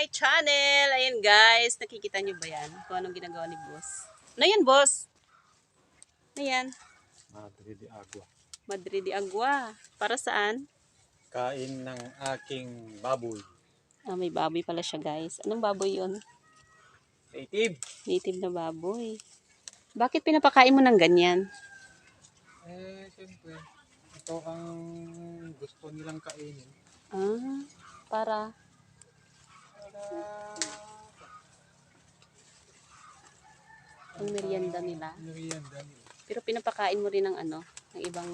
my channel. Ayan guys, nakikita nyo ba yan? Kung anong ginagawa ni boss. Ano yan boss? Ano yan? Madre de Agua. Madre de Agua. Para saan? Kain ng aking baboy. Ah, may baboy pala siya guys. Anong baboy yon? Native. Native na baboy. Bakit pinapakain mo ng ganyan? Siyempre, ito ang gusto nilang kainin. Ah, para ang merienda nila. Merienda nila. Pero pinapakain mo rin ng ano, ng ibang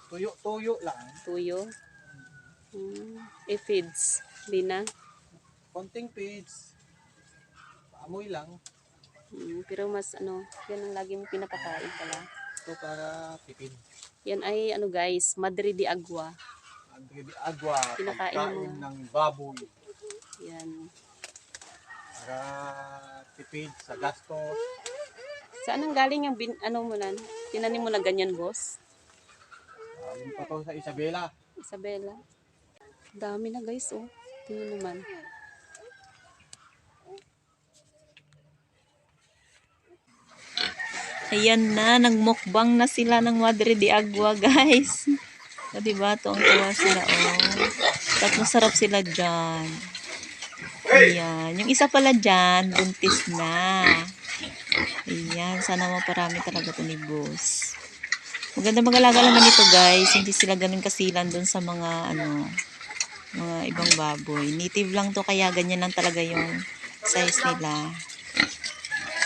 Tuyo-tuyo lang. tuyo. Feeds. Di na. Konting feeds. Paamoy lang. Pero mas ano, yan ang lagi mo pinapakain pala. Ito para tipid. Yan ay ano guys, Madre de Agua. Madre de Agua. Kinakain Pagkain mo. ng baboy. Yan. Para tipid sa gastos. Saan ang galing yung ano mo nan? Tinanim mo na ganyan, boss? Galing pa to sa Isabela. Isabela. Dami na guys, oh. Tingnan naman. Ayan na, nagmukbang na sila ng Madre de Agua, guys. O, diba? Tuwang-tuwa sila, oh. Tatlong sarap sila dyan. Ayan. Yung isa pala dyan, buntis na. Ayan. Sana maparami talaga ito ni boss. Maganda mag-alaga naman ito, guys. Hindi sila ganun kasilan dun sa mga, ano, mga ibang baboy. Native lang to, kaya ganyan lang talaga yung size nila.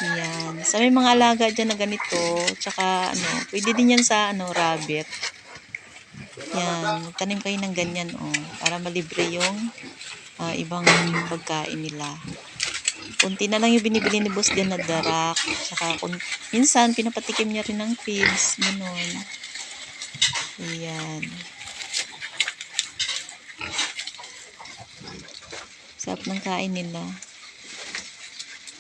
Ayan. Sa may mga alaga dyan na ganito, tsaka ano, pwede din yan sa ano, rabbit. Yan, magtanim kayo ng ganyan, oh, para malibre yung ibang pagkain nila. Kunti na lang yung binibili ni boss din na darak. Tsaka minsan, pinapatikim niya rin ng feeds. Ganun. Ayan. Sarap ng kain nila.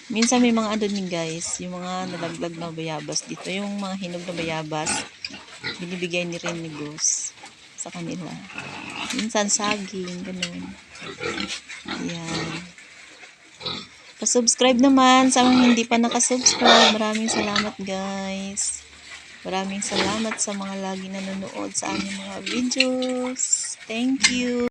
Minsan may mga ano din guys, yung mga nalaglag na bayabas dito, yung mga hinog na bayabas, binibigay ni rin ni boss sa kanila. Minsan saging, ganun. Ayan. Pa-subscribe naman sa mga hindi pa nakasubscribe. Maraming salamat guys. Maraming salamat sa mga lagi nanonood sa aming mga videos. Thank you.